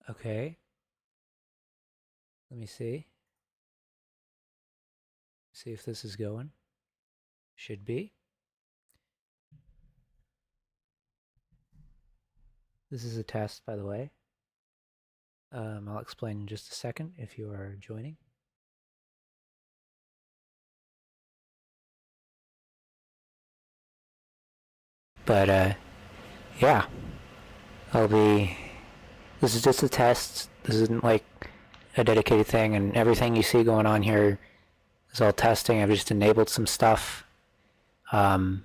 Okay, let me see. See if this is going. Should be. This is a test, by the way. I'll explain in just a second if you are joining. But yeah, I'll be. This is just a test. This isn't like a dedicated thing, and everything you see going on here is all testing. I've just enabled some stuff. Um,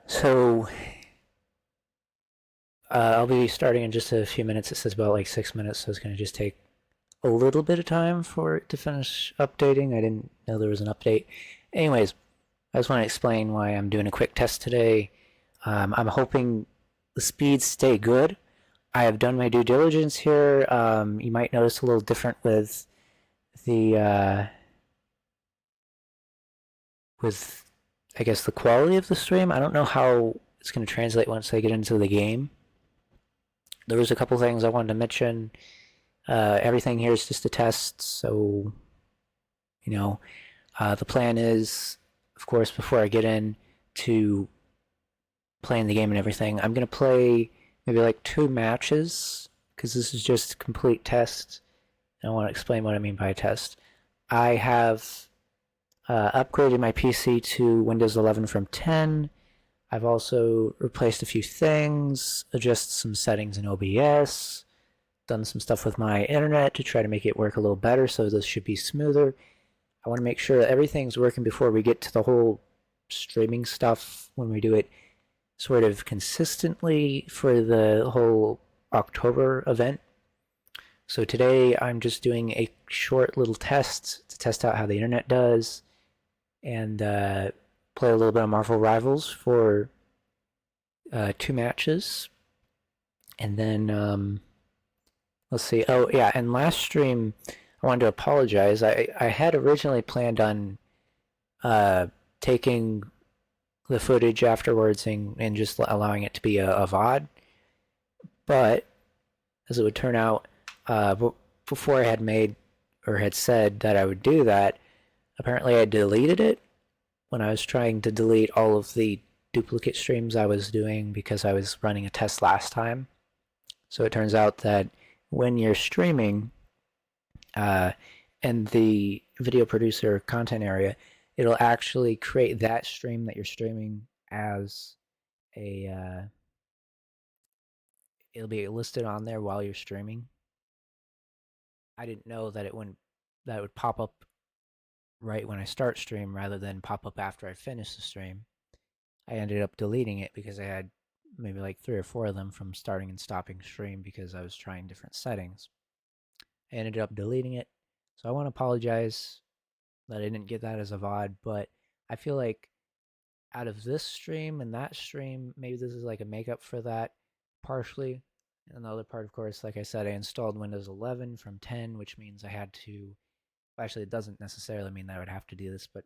so I'll be starting in just a few minutes. It says about like 6 minutes, so it's going to just take a little bit of time for it to finish updating. I didn't know there was an update. Anyways, I just want to explain why I'm doing a quick test today. I'm hoping the speeds stay good. I have done my due diligence here. You might notice a little different with the with I guess the quality of the stream. I don't know how it's going to translate once I get into the game. There was a couple things I wanted to mention. Everything here is just a test, so you know the plan is, of course, before I get in to playing the game and everything, I'm gonna play maybe like 2 matches because this is just a complete test. And I want to explain what I mean by test. I have upgraded my PC to Windows 11 from 10. I've also replaced a few things, adjusted some settings in OBS, done some stuff with my internet to try to make it work a little better, so this should be smoother. I want to make sure that everything's working before we get to the whole streaming stuff when we do it sort of consistently for the whole October event. So today I'm just doing a short little test to test out how the internet does and play a little bit of Marvel Rivals for 2 matches. And then let's see. Oh, yeah. And last stream, I wanted to apologize. I had originally planned on uh, taking the footage afterwards and just allowing it to be a VOD. But as it would turn out, before I had made or had said that I would do that, apparently I deleted it when I was trying to delete all of the duplicate streams I was doing because I was running a test last time. So it turns out that when you're streaming uh, in the video producer content area, it'll actually create that stream that you're streaming as a it'll be listed on there while you're streaming. I didn't know that it would pop up right when I start stream rather than pop up after I finish the stream. I ended up deleting it because I had maybe like 3 or 4 of them from starting and stopping stream because I was trying different settings. I ended up deleting it. So I want to apologize that I didn't get that as a VOD, but I feel like out of this stream and that stream, maybe this is like a makeup for that partially. And the other part, of course, like I said, I installed Windows 11 from 10, which means I had to. Actually, it doesn't necessarily mean that I would have to do this, but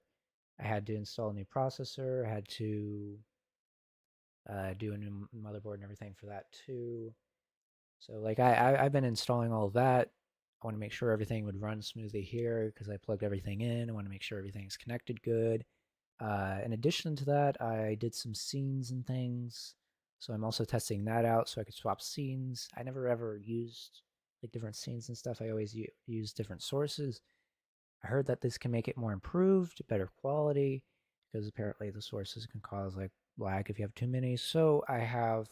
I had to install a new processor. I had to do a new motherboard and everything for that too. So like I've been installing all of that. I want to make sure everything would run smoothly here because I plugged everything in. I want to make sure everything's connected good. In addition to that, I did some scenes and things. So I'm also testing that out so I could swap scenes. I never ever used like different scenes and stuff. I always use different sources. I heard that this can make it more improved, better quality, because apparently the sources can cause like lag if you have too many. So I have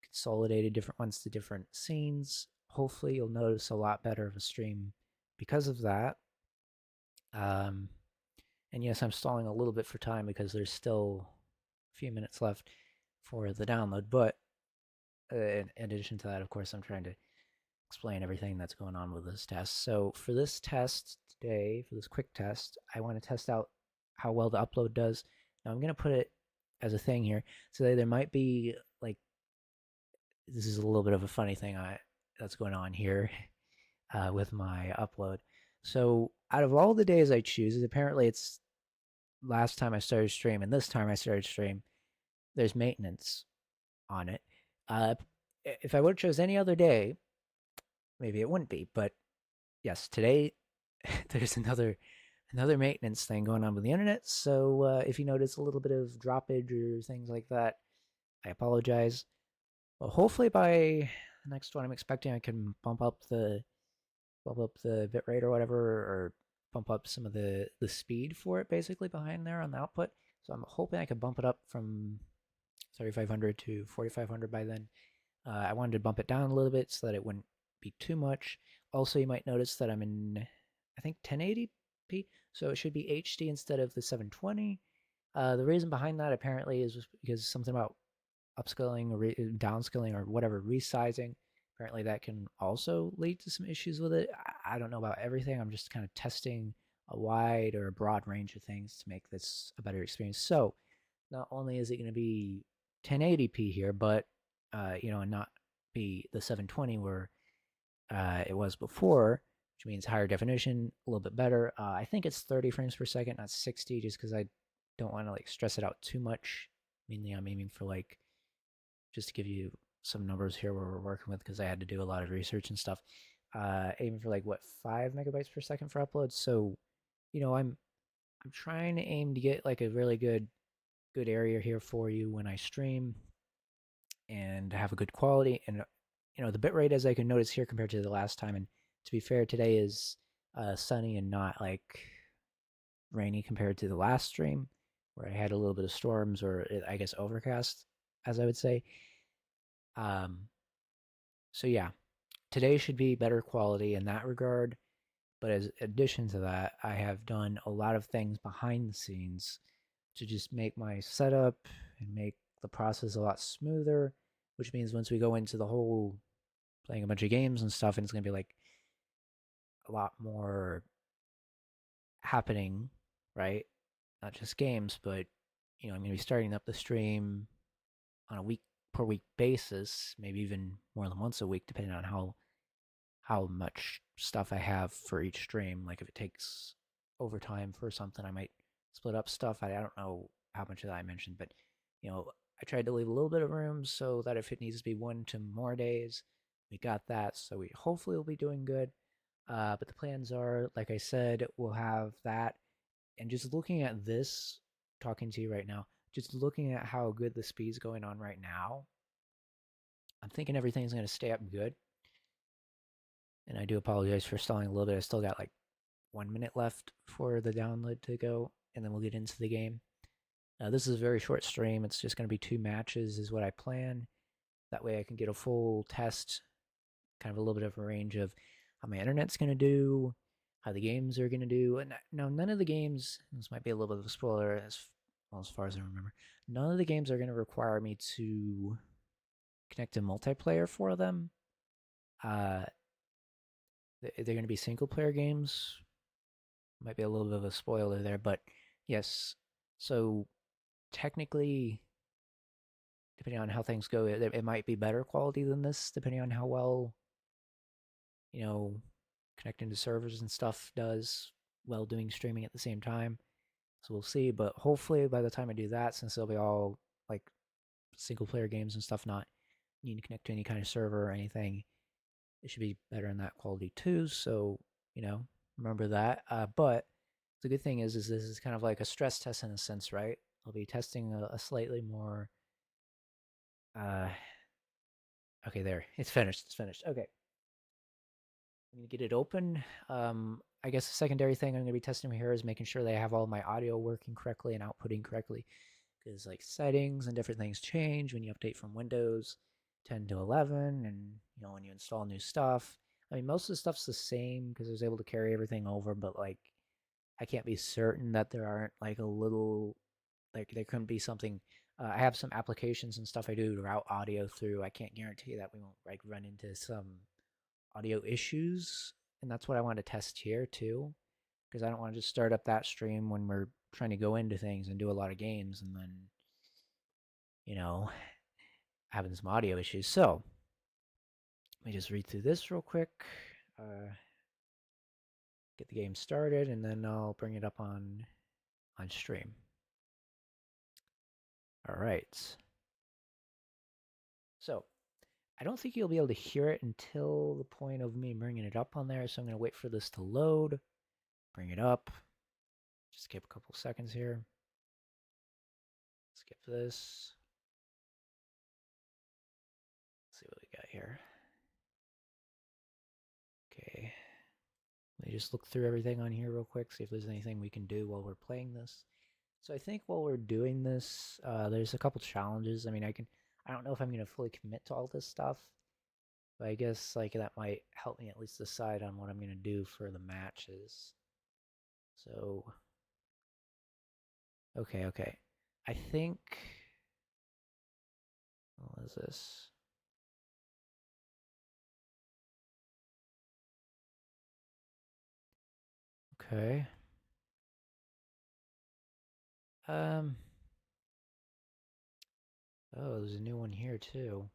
consolidated different ones to different scenes. Hopefully you'll notice a lot better of a stream because of that. Um, and yes, I'm stalling a little bit for time because there's still a few minutes left for the download. But in addition to that, of course, I'm trying to explain everything that's going on with this test. So for this test today, for this quick test, I want to test out how well the upload does. Now I'm going to put it as a thing here. So there might be like, this is a little bit of a funny thing that's going on here with my upload. So out of all the days I choose, apparently it's last time I started stream and this time I started stream, there's maintenance on it. If I would have chose any other day, maybe it wouldn't be. But yes, today there's another maintenance thing going on with the internet. So if you notice a little bit of droppage or things like that, I apologize. Well, hopefully by the next one, I'm expecting I can bump up the bitrate or whatever, or bump up some of the speed for it basically behind there on the output. So I'm hoping I could bump it up from 3500 to 4500 by then. I wanted to bump it down a little bit so that it wouldn't be too much. Also, you might notice that I'm in, I think, 1080p, so it should be HD instead of the 720. The reason behind that apparently is because something about upscaling or downscaling or whatever, resizing. Apparently, that can also lead to some issues with it. I don't know about everything. I'm just kind of testing a wide or a broad range of things to make this a better experience. So, not only is it going to be 1080p here, but and not be the 720 where it was before, which means higher definition, a little bit better. I think it's 30 frames per second, not 60, just because I don't want to like stress it out too much. Mainly, I'm aiming for like, just to give you some numbers here where we're working with, because I had to do a lot of research and stuff. Aiming for like what, 5 megabytes per second for uploads. So, I'm trying to aim to get like a really good area here for you when I stream and have a good quality. And the bitrate, as I can notice here compared to the last time, and to be fair, today is sunny and not like rainy compared to the last stream where I had a little bit of storms, or I guess overcast, as I would say. So yeah, today should be better quality in that regard. But as addition to that, I have done a lot of things behind the scenes to just make my setup and make the process a lot smoother, which means once we go into the whole playing a bunch of games and stuff, and it's going to be like a lot more happening, right? Not just games, but I'm going to be starting up the stream on a week per week basis, maybe even more than once a week, depending on how much stuff I have for each stream. Like if it takes overtime for something, I might split up stuff. I don't know how much of that I mentioned, but I tried to leave a little bit of room so that if it needs to be 1 to more days, we got that. So we hopefully will be doing good. But the plans are, like I said, we'll have that. And just looking at this, talking to you right now, just looking at how good the speed's going on right now, I'm thinking everything's going to stay up good. And I do apologize for stalling a little bit. I still got like 1 minute left for the download to go, and then we'll get into the game. This is a very short stream. It's just going to be 2 matches is what I plan. That way I can get a full test, kind of a little bit of a range of how my internet's going to do, how the games are going to do. And now none of the games, this might be a little bit of a spoiler as far as I remember, none of the games are going to require me to connect to multiplayer for them. They're going to be single player games. Might be a little bit of a spoiler there, but yes. So technically, depending on how things go, it might be better quality than this, depending on how well, connecting to servers and stuff does while doing streaming at the same time. So we'll see. But hopefully by the time I do that, since they'll be all like single player games and stuff, not need to connect to any kind of server or anything, it should be better in that quality too. So, remember that. But the good thing is this is kind of like a stress test in a sense, right? I'll be testing a slightly more. Okay, there. It's finished. It's finished. Okay. I'm going to get it open. I guess the secondary thing I'm going to be testing here is making sure they have all my audio working correctly and outputting correctly. Because like settings and different things change when you update from Windows 10 to 11, and when you install new stuff. I mean, most of the stuff's the same because I was able to carry everything over, but like I can't be certain that there aren't like a little, like there couldn't be something. I have some applications and stuff I do to route audio through. I can't guarantee that we won't like run into some audio issues, and that's what I want to test here too, because I don't want to just start up that stream when we're trying to go into things and do a lot of games, and then you know, having some audio issues. So let me just read through this real quick. Get the game started, and then I'll bring it up on stream. All right. So I don't think you'll be able to hear it until the point of me bringing it up on there. So I'm going to wait for this to load, bring it up. Just skip a couple seconds here. Skip this. Let's see what we got here. Okay. Let me just look through everything on here real quick, see if there's anything we can do while we're playing this. So I think while we're doing this, there's a couple challenges. I mean, I don't know if I'm going to fully commit to all this stuff, but I guess like that might help me at least decide on what I'm going to do for the matches. So, okay. I think, what is this? Okay. Oh, there's a new one here too.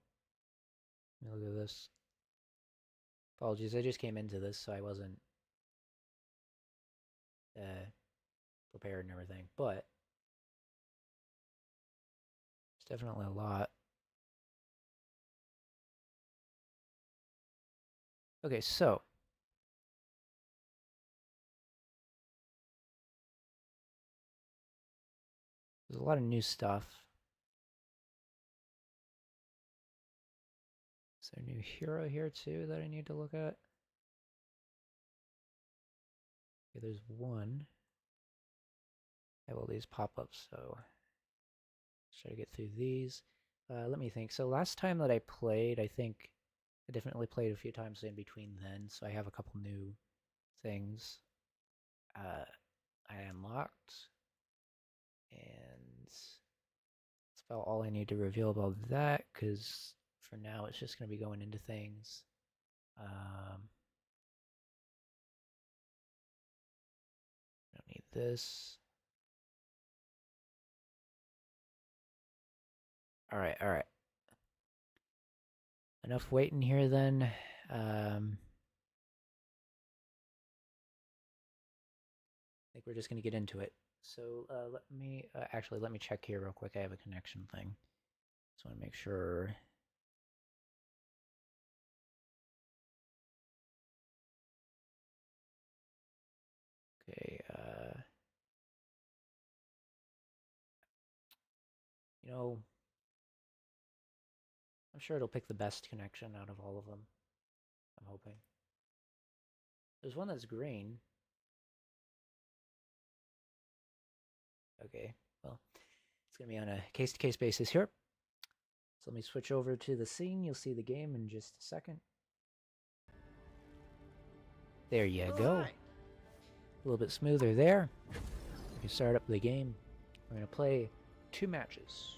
Let me look at this. Apologies, I just came into this, so I wasn't prepared and everything, but it's definitely a lot. Okay, so there's a lot of new stuff. Is there a new hero here too that I need to look at? Okay, there's one. I have all these pop-ups, so let's try to get through these. Let me think. So last time that I played, I think I definitely played a few times in between then, so I have a couple new things I unlocked. And that's about all I need to reveal about that, because for now it's just going to be going into things. Don't need this. All right. Enough waiting here then. I think we're just going to get into it. So let me check here real quick. I have a connection thing. Just want to make sure. Okay. You know, I'm sure it'll pick the best connection out of all of them. I'm hoping. There's one that's green. Okay, well, it's going to be on a case-to-case basis here. So let me switch over to the scene. You'll see the game in just a second. There you go. A little bit smoother there. We can start up the game. We're going to play two matches.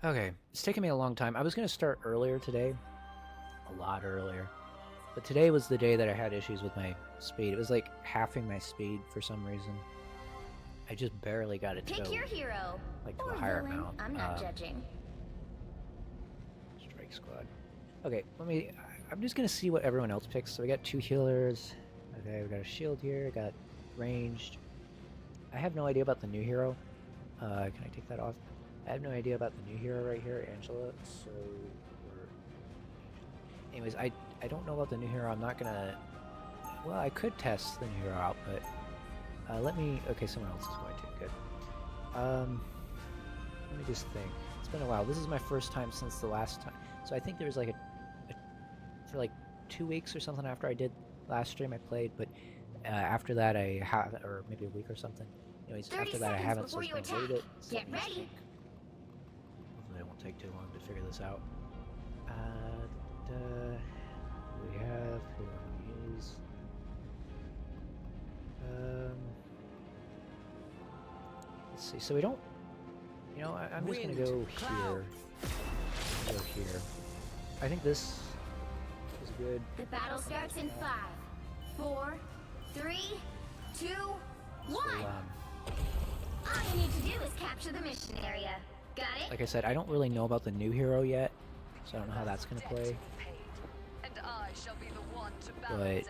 Okay, it's taken me a long time. I was going to start earlier today. A lot earlier. But today was the day that I had issues with my speed. It was like halving my speed for some reason. I just barely got it to Pick your hero. Like to a higher amount. I'm not judging. Strike squad. Okay, I'm just gonna see what everyone else picks. So we got two healers. Okay, we got a shield here. Got ranged. I have no idea about the new hero. Can I take that off? I have no idea about the new hero right here, Angela. So anyways, I don't know about the new hero. I'm not gonna. Well, I could test the new hero out, but okay, someone else is going to. Good. Let me just think. It's been a while. This is my first time since the last time. So I think there was like for like 2 weeks or something after I did last stream I played, but after that or maybe a week or something. Anyways, after that I haven't, so it's been waited. Get ready. Hopefully it won't take too long to figure this out. We have who do we use? Let's see. So we don't. You know, I'm just gonna go here. Go here. I think this is good. The battle starts in 5, 4, 3, 2, 1. So, All you need to do is capture the mission area. Got it? like I said, I don't really know about the new hero yet, so I don't know how that's gonna play. And I shall be the one to But balance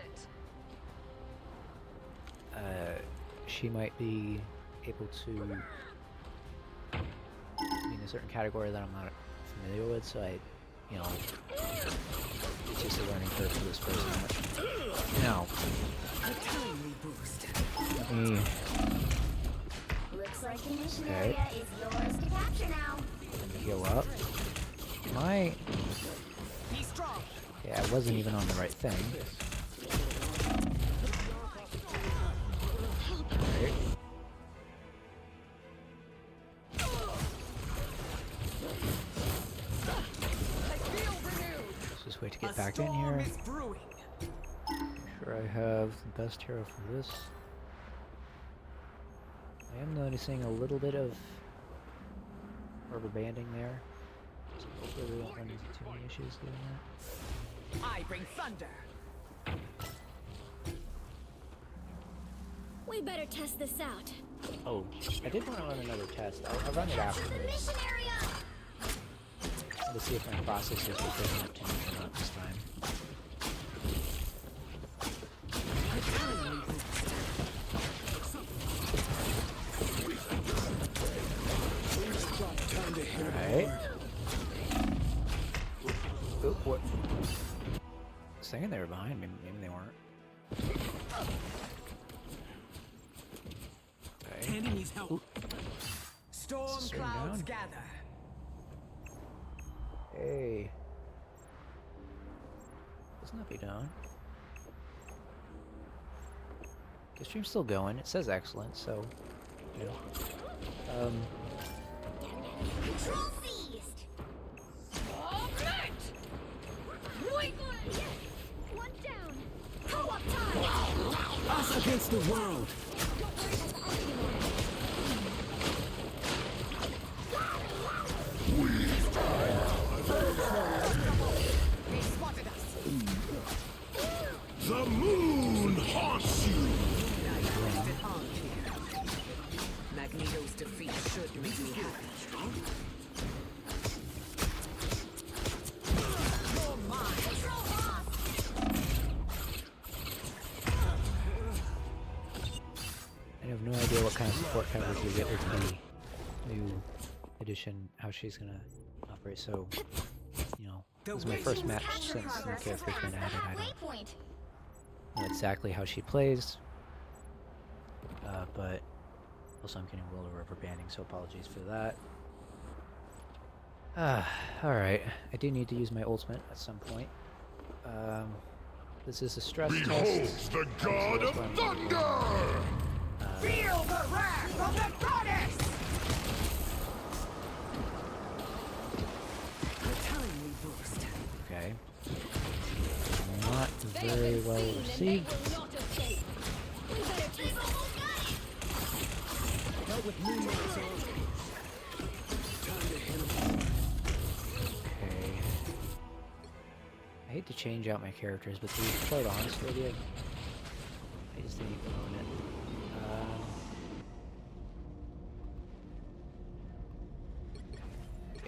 it. she might be able to be in a certain category that I'm not familiar with, so I, you know, it's just a learning curve for this first match. Now, let me Looks like the mission Okay. area is yours to capture now. heal up. Yeah, I wasn't even on the right thing. Right. Let's just wait to get back in here. Make sure I have the best hero for this. I am noticing a little bit of rubber banding there. So hopefully we won't run into too many issues doing that. I bring thunder. We better test this out. Oh, I did want to run another test. I'll run it after The this. mission area! To see if my processors were picking up too much or not this time. Alright. Oh, what? I was thinking they were behind me. Maybe they weren't. Okay. Candy needs help. Storm Swing clouds down. gather. Hey. Doesn't that be done? The stream's still going. It says excellent, so you know. Control seized! One down! Co-op time! Us against the world. They spotted us. The moon haunts you! Magneto's defeat should make me happy. Control off! I have no idea what kind of support coverage we get with the new edition, how she's gonna operate, so, you know, this is my first match Capture since the progress character's has been passed the added. I halfway don't point. know exactly how she plays, but also I'm getting a little rubber banding, so apologies for that. Alright, I do need to use my ultimate at some point. This is a stress Behold test. the god of thunder! Feel the wrath of the goddess! Timely boost. Okay. Not very well received. Dealt with moonlight Okay. I hate to change out my characters, but to be quite honest with you, I just think you can own it.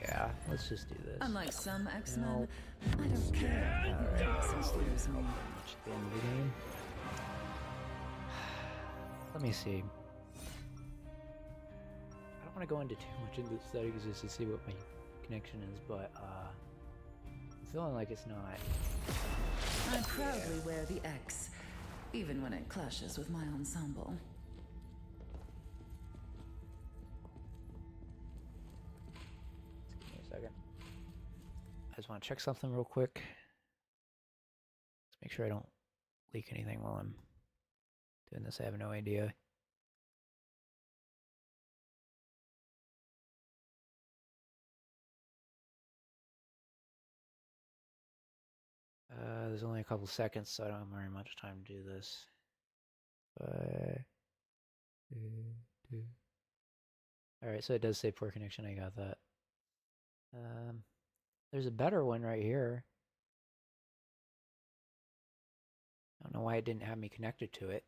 Yeah, let's just do this. Unlike some X-Men, No. I don't care. Alright, This scares me. reach the end of the game. Let me see. I don't want to go into too much into the settings just to see what my connection is, but I'm feeling like it's not. I proudly wear the X, even when it clashes with my ensemble. Give me a second. I just want to check something real quick. Let's make sure I don't leak anything while I'm doing this. I have no idea. There's only a couple seconds, so I don't have very much time to do this. 5, 2, 2. Alright, so it does say poor connection, I got that. There's a better one right here. I don't know why it didn't have me connected to it.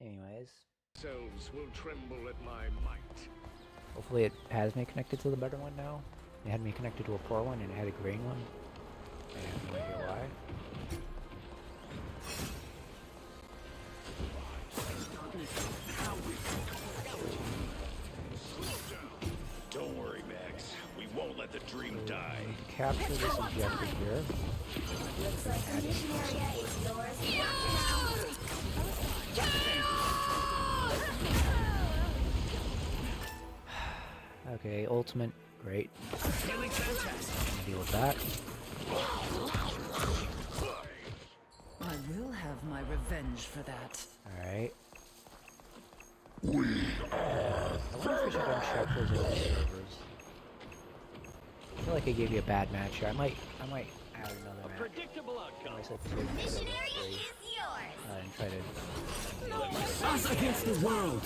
Anyways, Selves will tremble at my might. hopefully it has me connected to the better one now. It had me connected to a poor one and it had a green one. I have no idea why. Don't worry, Max. We won't let the dream die. Capture this objective here. Looks like the mission area is yours now. Okay, ultimate, great. Feeling fantastic. Deal with that. I will have my revenge for that. Alright. I wonder if we should uncheck those other servers. I feel like I gave you a bad match here. I might add another match. Predictable outcome. I said 2 Mission instead of area 3, is yours. and try to. Us against the world.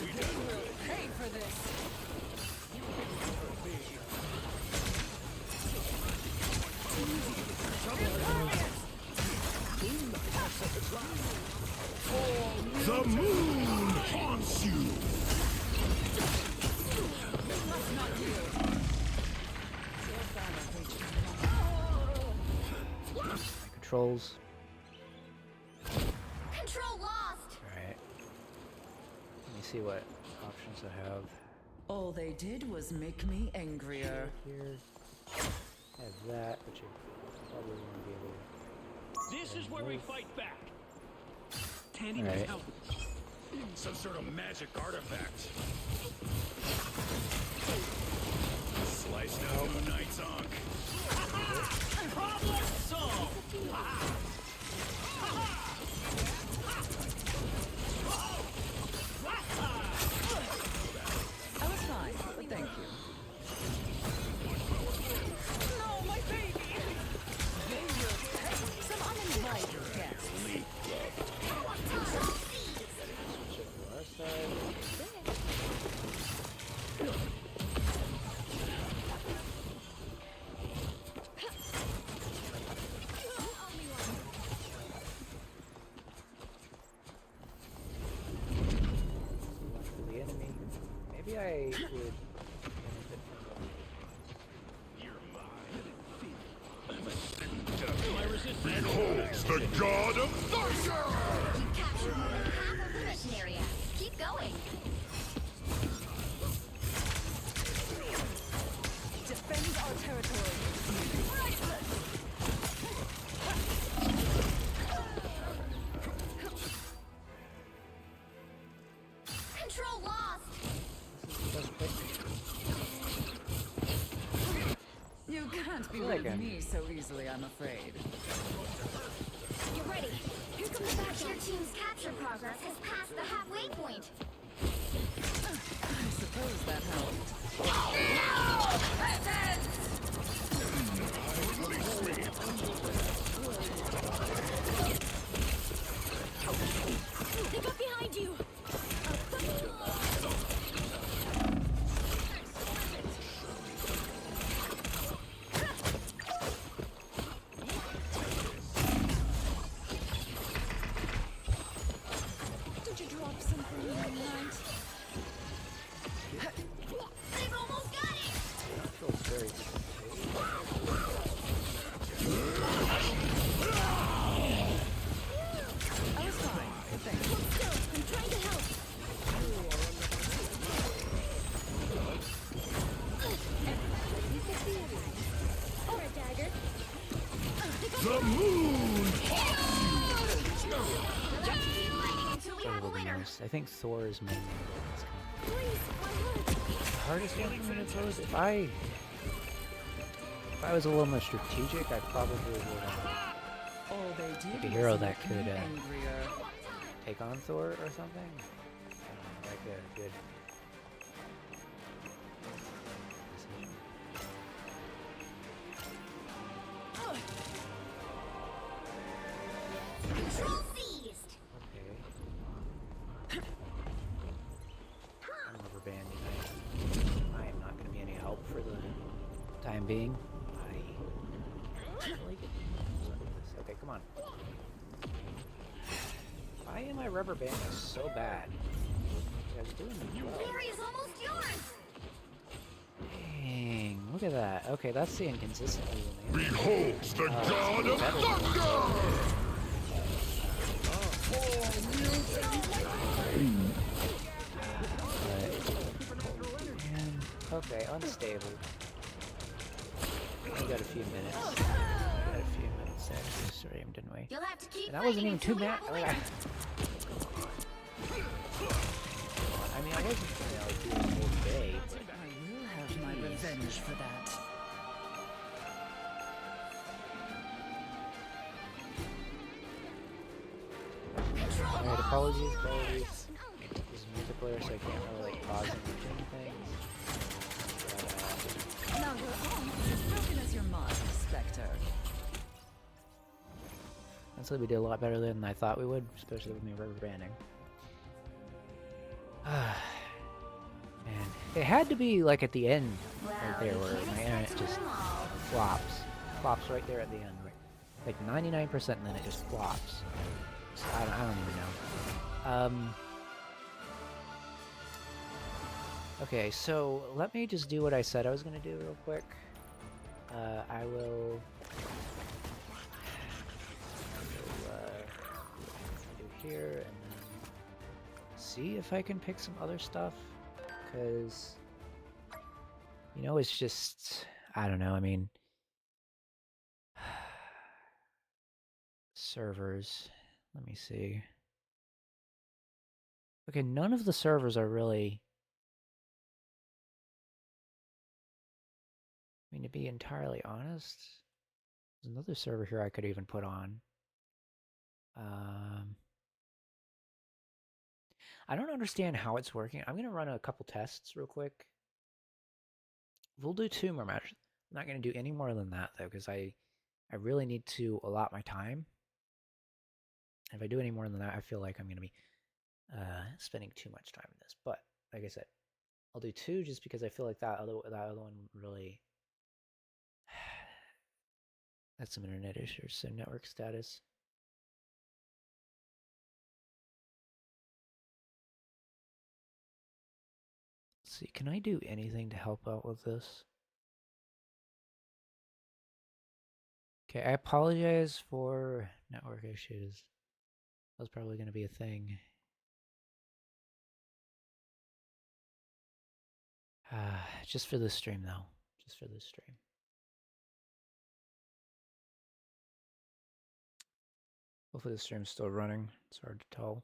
Pay for this. The moon haunts you. My controls. Control lost. Alright. Let me see what options I have. All they did was make me angrier. Here. I have that, which I probably won't be able to. This is where we fight back. Tandy Alright. needs help. Some sort of magic artifact. Sliced out Moon Knight's unk. Problem solved. I was fine, but thank you. No, my baby. Some uninvited guests. Our side. For the enemy. Maybe I would benefit from My resistance. Beholds the god of thunder! You captured more than half of the mission area. Keep going. Defend our territory. Control lost. the best pick. You can't be feel like rid of I'm- me so easily, I'm afraid. You're ready. Here comes the back. Your team's capture progress has passed the halfway point. I suppose that helped. They got behind you. Did you drop something in the night? They've almost got it. Feels very I was fine, but thank you. I'm trying to help. Or a dagger. The moon Until we over have a the winner. most. I think Thor is mainly what's kind Please, my heart. of the hardest one for me to close. If I was a little more strategic, I probably would All they did a hero was that make me could, angrier. take on Thor or something. Like a good decision. Control seized. Okay. I'm rubber banding. I am not going to be any help for the time being. I don't like it. Okay, come on. rubber band is so bad. You guys are doing well. Area is almost yours. Dang, look at that. Okay, that's the inconsistency in there. Behold the god of better. thunder! Man, okay, unstable. We got a few minutes. We got a few minutes there to stream, didn't we? You'll have to keep And that wasn't fighting even too until we bad. have a win. I mean, I wasn't doing the whole day. I will have my revenge for that. Alright, apologies. This is multiplayer, so I can't really like pause and change things. But, Now your arm is as broken as your mind, Spectre. honestly, we did a lot better than I thought we would, especially with me rubber banding. Man, it had to be like at the end, right there, where my internet just flops right there at the end, right? Like 99%, and then it just flops. So I don't even know. Okay, so let me just do what I said I was gonna do real quick. I will do here and then see if I can pick some other stuff, because you know, it's just, I don't know, I mean, servers, let me see. Okay, none of the servers are really, I mean, to be entirely honest, there's another server here I could even put on. I don't understand how it's working. I'm gonna run a couple tests real quick. We'll do 2 more matches. I'm not gonna do any more than that though, because I really need to allot my time. If I do any more than that, I feel like I'm gonna be spending too much time in this. But like I said, I'll do 2 just because I feel like that other one really had some internet issues, so network status. Let's see, can I do anything to help out with this? Okay, I apologize for network issues. That was probably going to be a thing. Just for this stream, though. Just for this stream. Hopefully the stream's still running. It's hard to tell.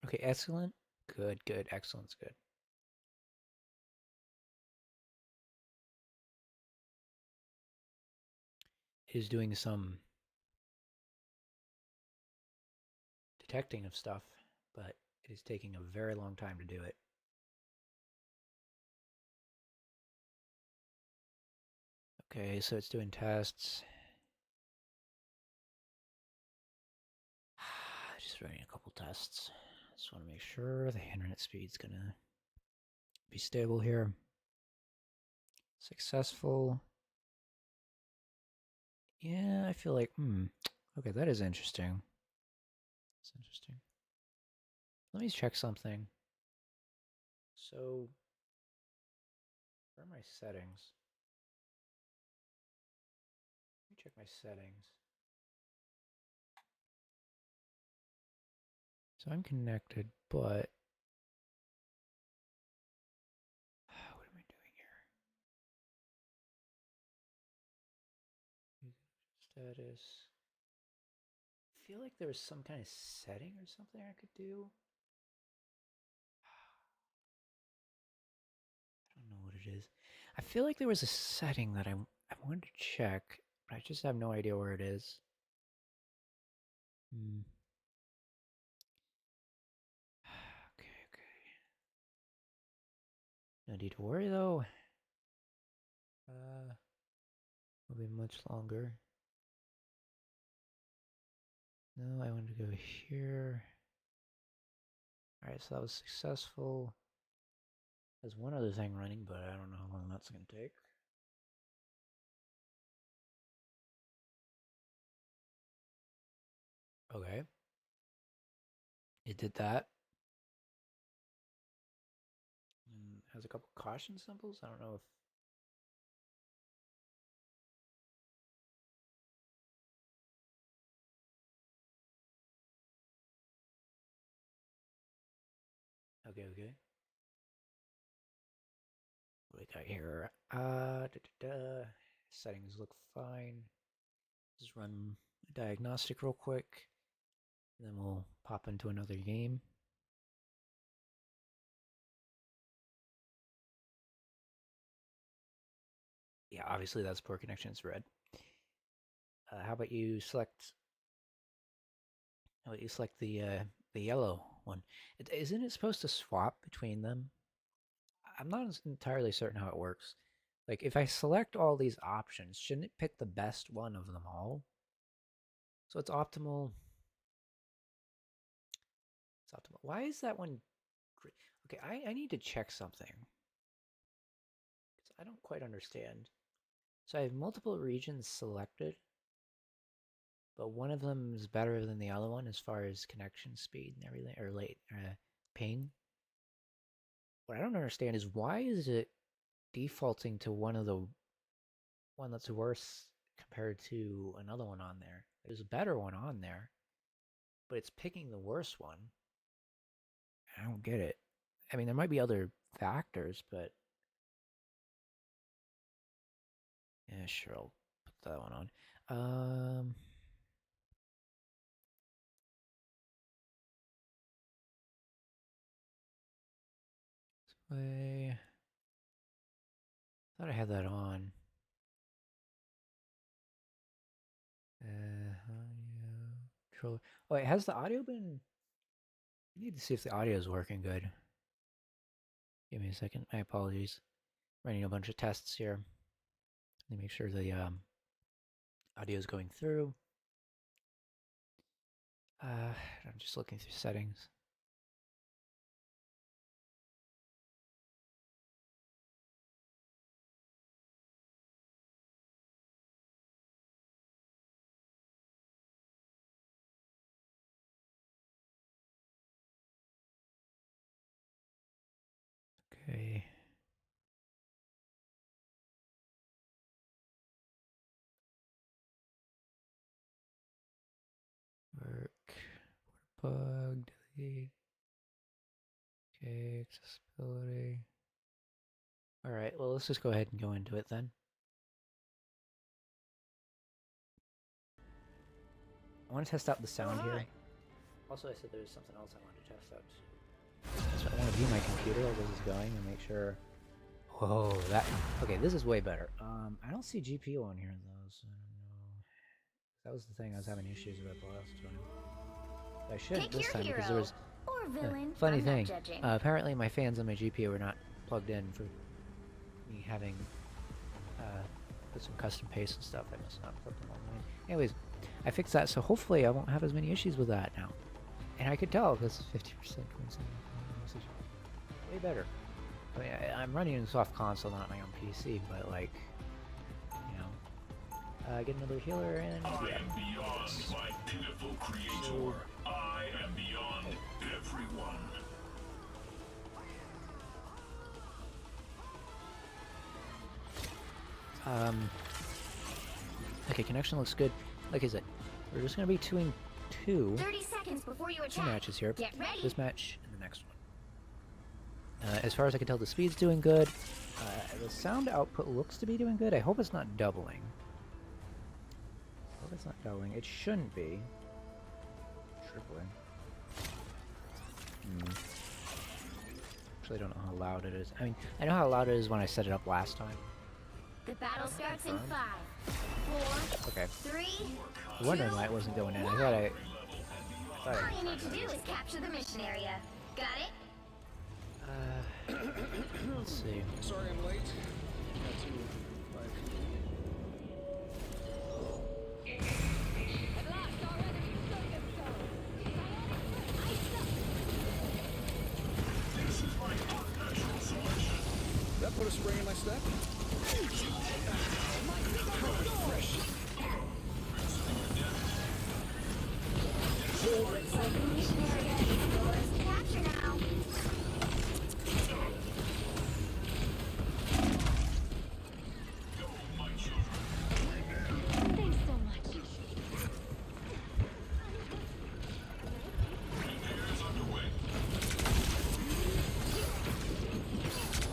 Okay, excellent. Good, good. Excellent's good. It is doing some detecting of stuff, but it is taking a very long time to do it. Okay, so it's doing tests. Just running a couple tests. Just want to make sure the internet speed's gonna be stable here. Successful. Yeah, I feel like, okay, that is interesting. That's interesting. Let me check something. So, where are my settings? Let me check my settings. So I'm connected, but what am I doing here? Status. I feel like there was some kind of setting or something I could do. I don't know what it is. I feel like there was a setting that I wanted to check, but I just have no idea where it is. Okay. No need to worry though. Will be much longer. No, I want to go here. Alright, so that was successful. There's one other thing running, but I don't know how long that's going to take. Okay. It did that. And has a couple caution symbols. I don't know if... Okay, okay. What do we got here? Settings look fine. Just run a diagnostic real quick. And then we'll pop into another game. Yeah, obviously that's poor connection. It's red. How about you select? How about you select the yellow one? Isn't it supposed to swap between them? I'm not entirely certain how it works. Like, if I select all these options, shouldn't it pick the best one of them all? So it's optimal. It's optimal. Why is that one? Okay, I need to check something. Because I don't quite understand. So I have multiple regions selected, but one of them is better than the other one as far as connection speed and everything, or ping. What I don't understand is why is it defaulting to one that's worse compared to another one on there? There's a better one on there, but it's picking the worst one. I don't get it. I mean, there might be other factors, but yeah, sure, I'll put that one on. Way. Thought I had that on. Audio controller. Oh, wait, has the audio been? I need to see if the audio is working good. Give me a second. My apologies. Running a bunch of tests here. Let me make sure the audio is going through. I'm just looking through settings. Okay. Work. Bug. Delete. Okay. Accessibility. All right. Well, let's just go ahead and go into it then. I want to test out the sound here. Also, I said there's something else I wanted to test out too. So I want to view my computer as this is going and make sure. Whoa, that. Okay, this is way better. I don't see GPU on here though, so I don't know. That was the thing I was having issues with the last time. I shouldn't this time because there was or villain. funny I'm not thing. judging. Apparently, my fans on my GPU were not plugged in for me having put some custom paste and stuff. I must not put them online. Anyways, I fixed that, so hopefully I won't have as many issues with that now. And I could tell because 50% way better. I mean, I'm running in soft console, not my own PC, but like, you know, get another healer and I am beyond my pitiful creator. I am beyond everyone. Okay, connection looks good. Like I said, we're just gonna be doing two 30 seconds before you attack. matches here. Get ready. This match and the next one. As far as I can tell, the speed's doing good. The sound output looks to be doing good. I hope it's not doubling. I hope it's not doubling. It shouldn't be. Tripling. Actually, I don't know how loud it is. I mean, I know how loud it is when I set it up last time. The battle starts in 5, 4, Okay. 3. I was wondering why it wasn't going in. I thought I All you need to do is capture the mission area. Got it? let's see. Sorry I'm late. Got to, spring in my step? Missionary yours to capture now. Thanks so much. Repairs underway.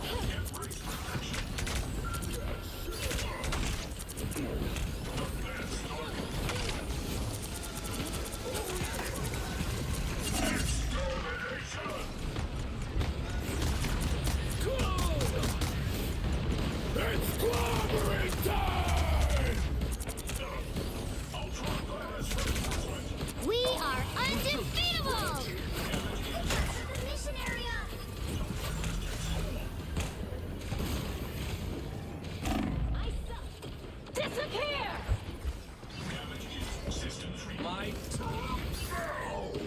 Get braced for action. We are undefeatable! Missionary up! I suck! Disappear! Damage is systems read. My Oh.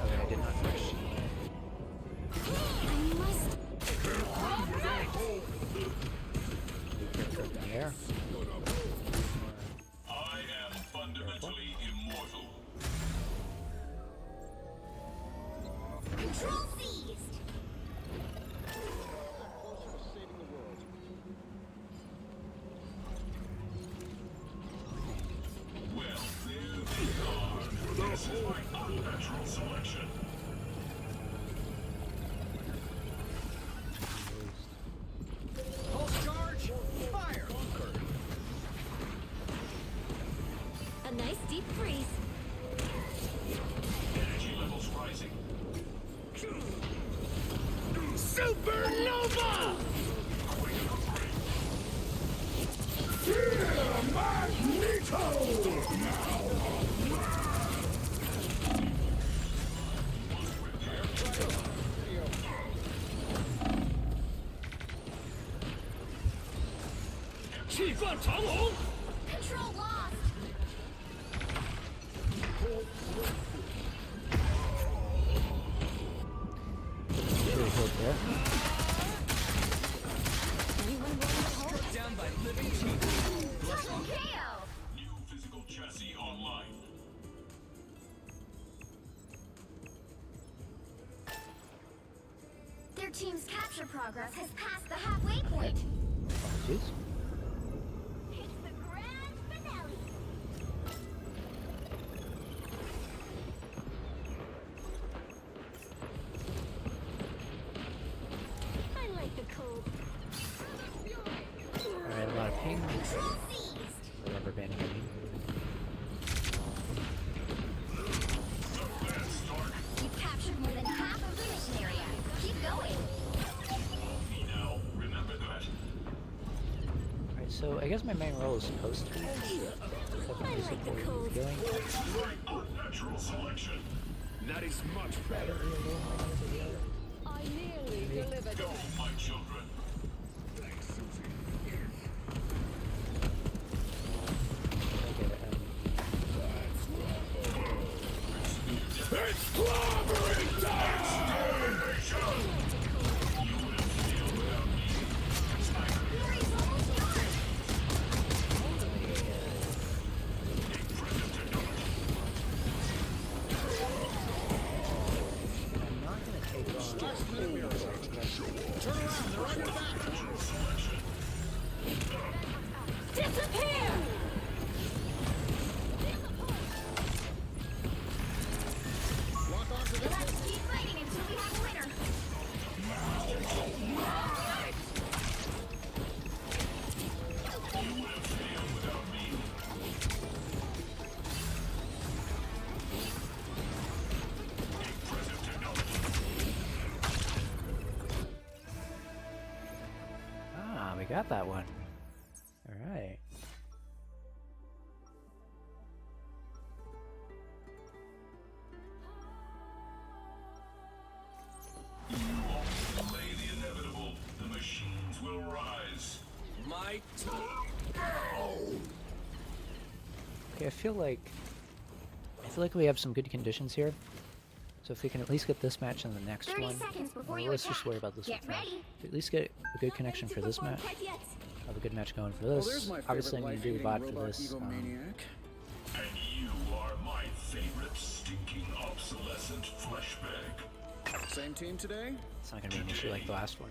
Okay, I did not rush. I must... There. I am fundamentally immortal. Control seized! Well, there they are. This is my unnatural selection. Pulse charge! Fire! A nice deep freeze. Energy levels rising. Supernova!气贯长虹 Control lost! Really good there. Anyone willing to hold? down by living cheese. Triple KO! New physical chassis online. Their team's capture progress has passed the halfway point. Apologies. It's the grand finale. I like the cold. Alright, a lot of ping. Control seized. The rubber band green. You've captured more than half of the mission area. Keep going. Me now. Remember that. Alright, so I guess my main role is supposed to be definitely supporting healing. My unnatural selection. That is much better. I nearly delivered. Go, my children. I get it. It's clobbering time! Fury's almost done. I'm not gonna take on. Turn around, they're on your back! Disappear! Lock on to We'll this. have to keep fighting until we have a winner. Ah, we got that one. Alright. Delay the inevitable. The machines will rise. My Okay, I feel like we have some good conditions here. So if we can at least get this match and the next 30 one, seconds before well, you let's attack. just worry about this Get one first. ready. If we at least get a good connection for this match, have a good match going for Well, this. there's my Obviously, favorite I'm going to do the life-hating VOD for robot this. egomaniac. And you are my favorite stinking obsolescent flesh bag. Same team today? It's not going to be an issue like the last one.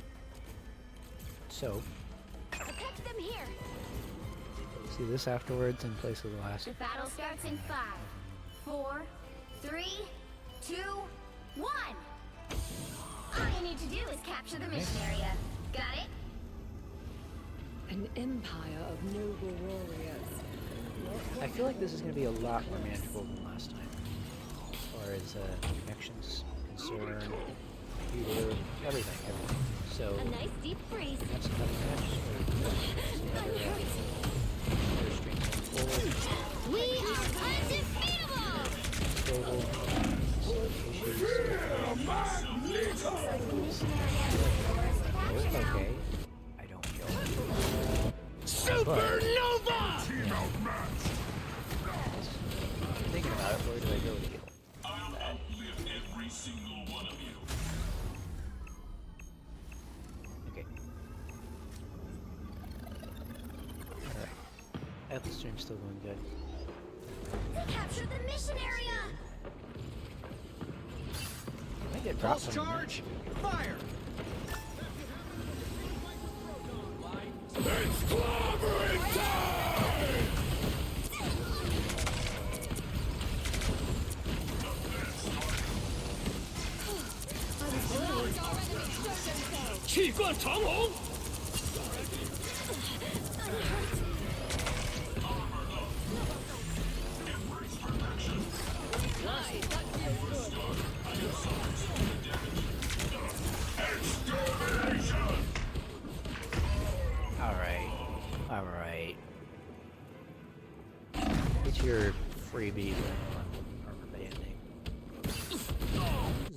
So, Catch them here. we'll see this afterwards in place of the last. The battle starts in 5, 4, 3, 2, 1. All you need to do is capture the mission area. Got it? An empire of noble warriors. I feel like this is going to be a lot more manageable than last time. As far as connections concerned, computer, everything. So, A nice deep freeze. that's another match. Or another stream going forward. We are undefeatable! Stable. Okay. I don't know. Supernova! Thinking about it, where do I go with you? I'll outlive every single one of you. Okay. Alright. I hope the stream's still going good. Capture the mission area! I get dropped Pulse from charge! Fire! It's clobbering time!气贯长虹！ Alright. Alright. Get your freebie on armor banding.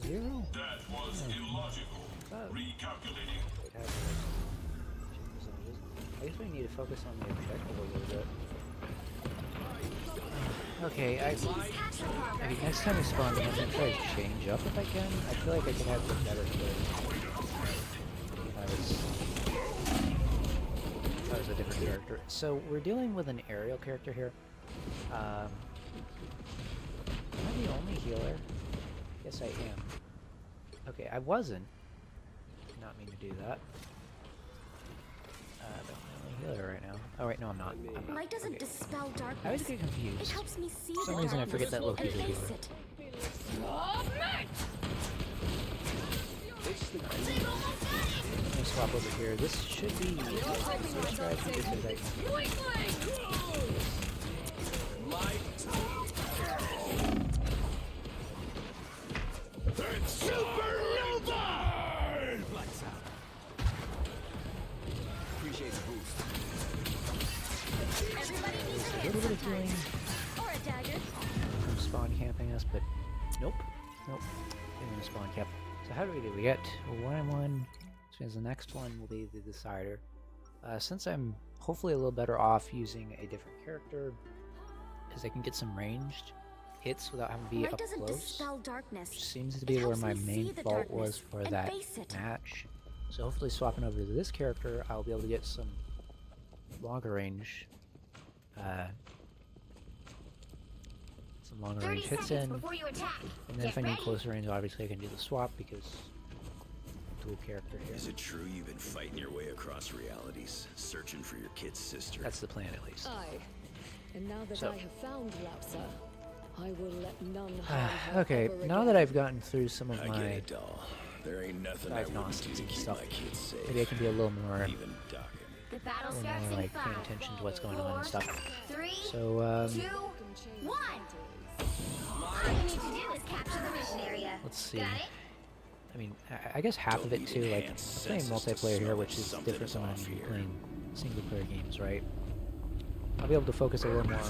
0? That was illogical. Recalculating. I guess we need to focus on the objective a little bit. Okay, I mean, next time we spawn, I'm gonna try to change up if I can. I feel like I could have a better fit. If I was a different character. So we're dealing with an aerial character here. Am I the only healer? Yes, I am. Okay, I wasn't. Did not mean to do that. But I'm the only healer right now. Oh wait, no, I'm not. I'm not. Light doesn't Okay. dispel darkness. I always get It confused. helps me see For some the reason I darkness forget that Loki's a and face healer. it. I'm gonna swap over here. This should be switch strategy because I It's supernova! Lights out. Appreciate the boost. Everybody needs a a hit little bit of healing sometimes. Or a dagger. from spawn camping us, but nope. Nope. Didn't even spawn camp. So how do we do? We get 1-1, which means the next one will be the decider. Since I'm hopefully a little better off using a different character, because I can get some ranged hits without having to be Light up doesn't close, dispel darkness. which seems to It be where helps my me main see the fault was darkness for and that face it. match. So hopefully swapping over to this character, I'll be able to get some longer range, some longer 30 range hits seconds in. before you attack. And then if I Get need ready. closer range, obviously I can do the swap because dual character here. Is it true you've been fighting your way across realities, searching for your kid's sister? That's the plan at least. Aye. And now that So- I have found Lapsa, I will let none harm her Okay, ever now again. that I've gotten through some of I get my it, doll. There ain't nothing I wouldn't do diagnostics to and keep stuff, my kids safe. maybe I can be a little more, Even ducking. The battle a little starts more in like paying 5, attention to what's going on and 4, stuff. 3, So, 2, 1. All you need to do is capture the mission area. let's see. Got it? I mean, I guess half of it Don't too, need like, enhanced playing senses to multiplayer here, smell which is something different is than when off I'm here. playing single player games, right? I'll be able to focus a little more on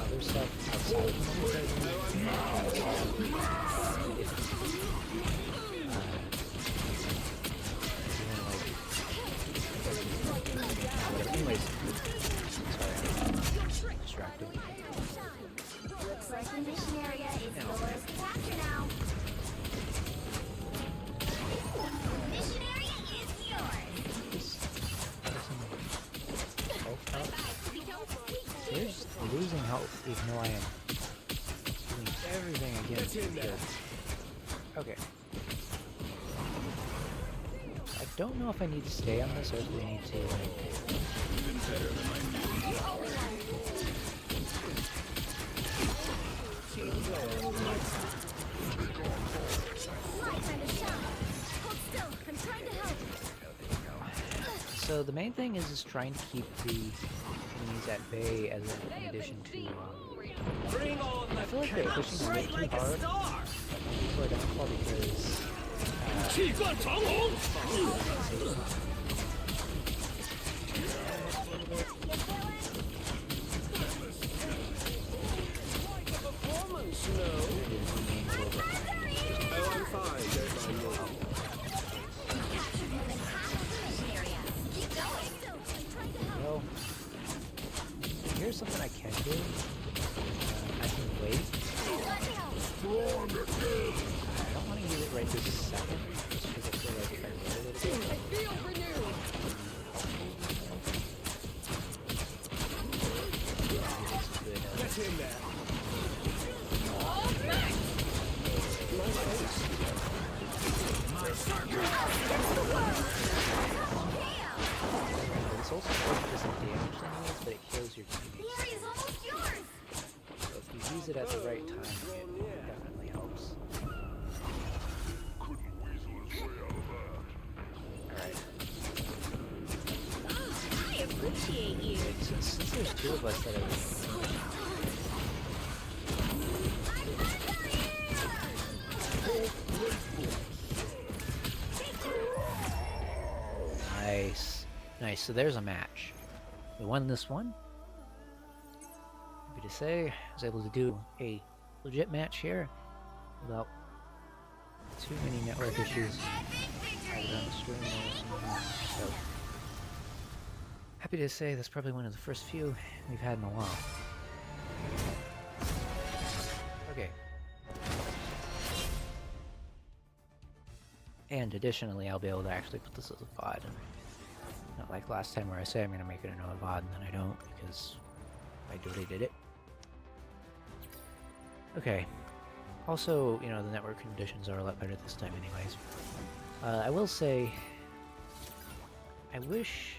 other stuff outside of the multiplayer games. Anyways, sorry, I'm distracted. Looks like the mission area is yours to capture. losing health, even though I am doing everything against the good. Okay. I don't know if I need to stay on this or if we need to. Even better than my My time to shine. Hold still. I'm trying to help. So the main thing is trying to keep the enemies at bay as in addition to. Bring on the I feel like they're pushing a bit too hard for a downfall because. 气贯长虹。 Well, here's something I can do. I can wait. I don't want to use it right this second, just because I feel like if I wait a little bit, I feel renewed. it's good. Get in there. This also doesn't damage enemies, but it heals your The teammates. area's almost yours. So if you use it at the right time, it definitely helps. Couldn't weasel his way out of that. Alright. I appreciate you. Since there's two of us that are... Nice. Nice, so there's a match. We won this one. Happy to say, I was able to do a legit match here without too many network issues. I was on the stream so happy to say that's probably one of the first few we've had in a while. Okay. And additionally, I'll be able to actually put this as a VOD. Not like last time where I say I'm going to make it into a VOD and then I don't because I totally did it. Okay. Also, you know, the network conditions are a lot better this time anyways. I will say, I wish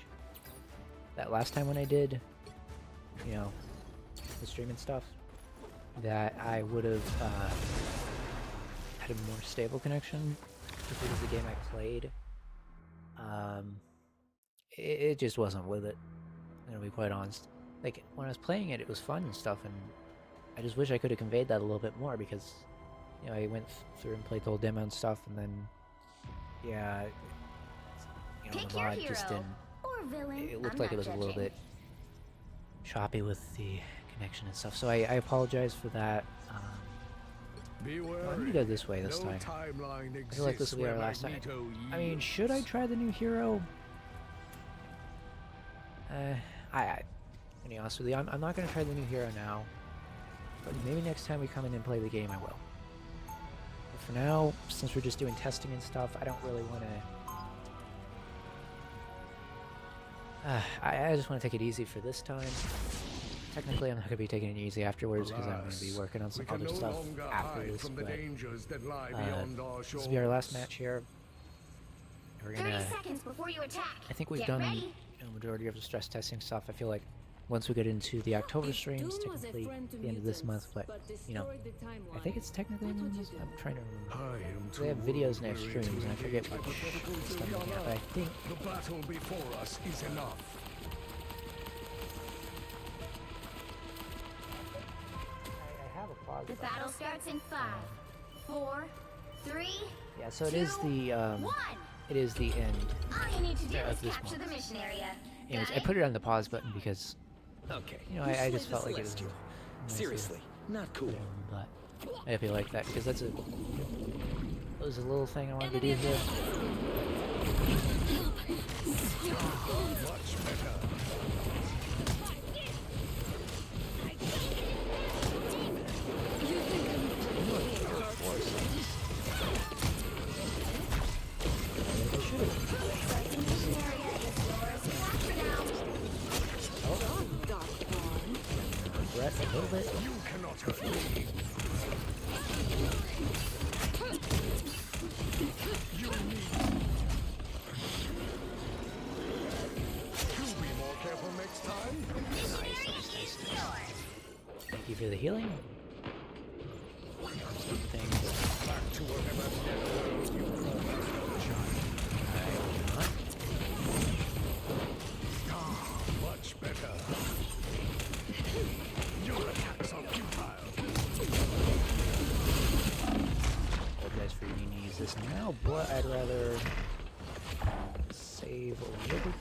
that last time when I did, you know, the stream and stuff, that I would have had a more stable connection if it was the game I played. It just wasn't with it, I'm gonna be quite honest. Like, when I was playing it, it was fun and stuff, and I just wish I could have conveyed that a little bit more, because, you know, I went through and played the whole demo and stuff, and then, yeah, you know, Pick the your VOD just hero. didn't, Or villain. it looked I'm like not it was a little judging. bit choppy with the connection and stuff, so I apologize for that. I'm gonna go this way this time. I feel like this will be our last time. I mean, should I try the new hero? To be honest with you, I'm not gonna try the new hero now. But maybe next time we come in and play the game, I will. But for now, since we're just doing testing and stuff, I don't really want to... I just want to take it easy for this time. Technically, I'm not going to be taking it easy afterwards because I'm going to be working on some other stuff after this, but this will be our last match here. We're 30 gonna... seconds before you attack. I think we've Get done ready. a majority of the stress testing stuff. I feel like once we get into the October streams, technically the end of this month, but you know, I think it's technically the end of this month. I'm trying to remember. They have videos and they have streams, and I forget which stuff I'm looking at, but I think The battle before us is enough. I have a pause The button. battle starts in 5, 4, 3, Yeah, so it is the 1. it is the end. All you need to do Yeah, is this capture one. the mission area. Anyways, Got I put it on the pause button because, Okay. you know, I just felt like it was Celestial. nicer Seriously, not cool. than, but I hope you like that because that was a little thing I wanted to do here. Much better. Regret. Be more careful next time. Thank you for the healing. Something Back to whatever netherworld you promised, much better. Your attacks are futile. apologize for needing to use this now, but I'd rather save a little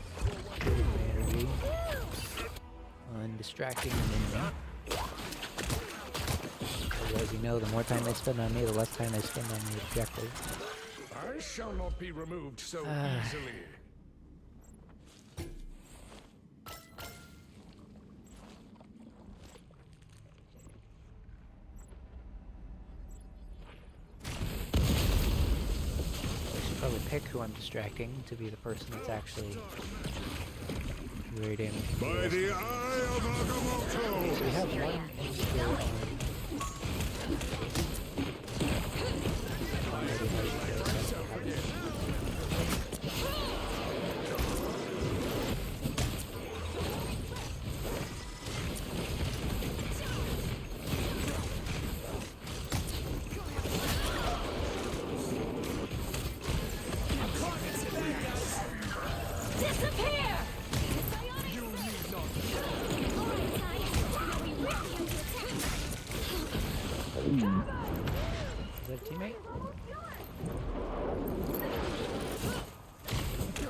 bit of my energy on distracting the enemy. As you know, the more time they spend on me, the less time they spend on the objective. I shall not be removed so easily. I should probably pick who I'm distracting to be the person that's actually raiding. By the eye of Agamotto! So we have one skill on Disappear! Is that a teammate?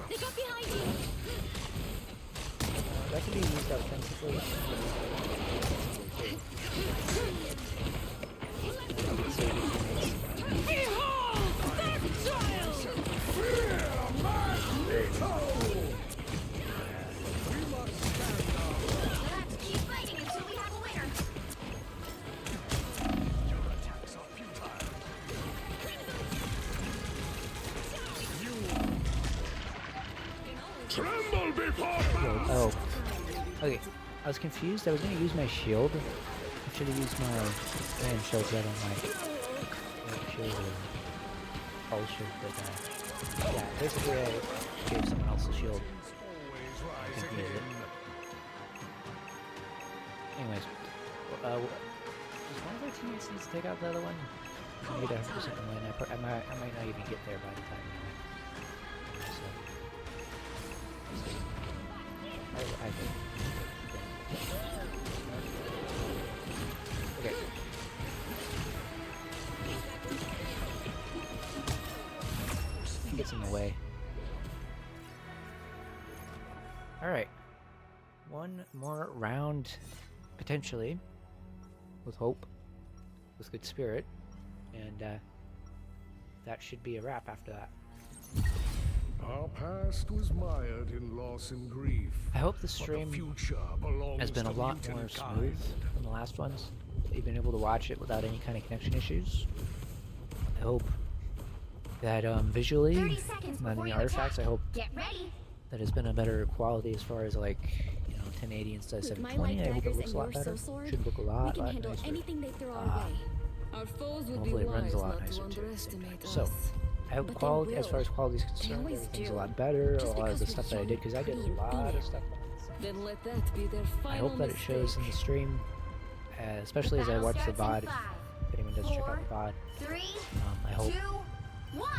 They got behind you! That could be used offensively. We'll have to keep fighting until we have a winner. Tremble before Oh. Okay. I was confused. I was gonna use my shield. I should have used my hand shield rather than my shield or pulse shield, but yeah, basically I gave someone else a shield. I can use it. Anyways, does one of our teammates need to take out the other one? I need to 100% win. I might not even get there by the time we win. So, I think. Okay. Gets in the way. Alright. One more round, potentially, with hope, with good spirit, and that should be a wrap after that. Our past was mired in loss and grief. I hope the But stream future belongs has been to a lot mutant more kind. smooth than the last ones. You've been able to watch it without any kind of connection issues. I hope that 30 visually, seconds not before any you artifacts, I attack. hope Get ready. that has been a better quality as far as like, 1080 instead of With my 720. light I hope it daggers looks and a lot your better. soul sword, Should look a we lot can handle nicer. anything they throw our Ah, way. Our foes would hopefully be it runs wise a lot not nicer to too at the same underestimate time. So, us. I hope But they quality, as will. far as quality is concerned, always everything's a do. lot better. Just A lot of because the we're stuff that I did, because I did a young, lot clean, of stuff. Then let that be their I final hope that it shows in the stream, especially as I Battle watch the starts VOD. in 5, If anyone does check out the VOD, 3, I hope 2, 1.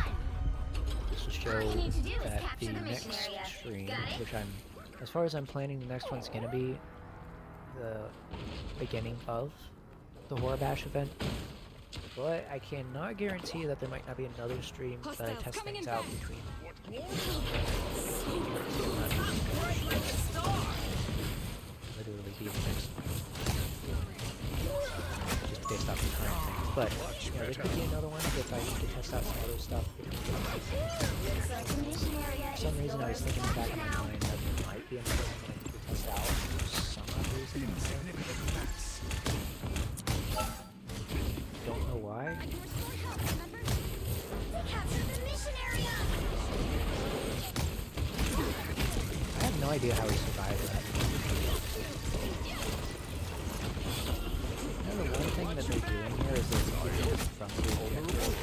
this will show All you need to do is that capture the the mission next area. stream, Got it? which as far as I'm planning, the next one's gonna be the beginning of the Horror Bash event. But I cannot guarantee that there might not be another stream that I Hostiles test coming things in out fast. between. Literally be the next one. Just based off the time things. But there could be another one if I need to test out some other stuff. Looks like the mission area For some is reason I was filled thinking in the back of my now. mind that there might be another one that I need to test out for some odd reason. Don't know why. Capture the mission area. I have no idea how he survived that. I know the one thing that they're doing here is they're keeping us from the objective.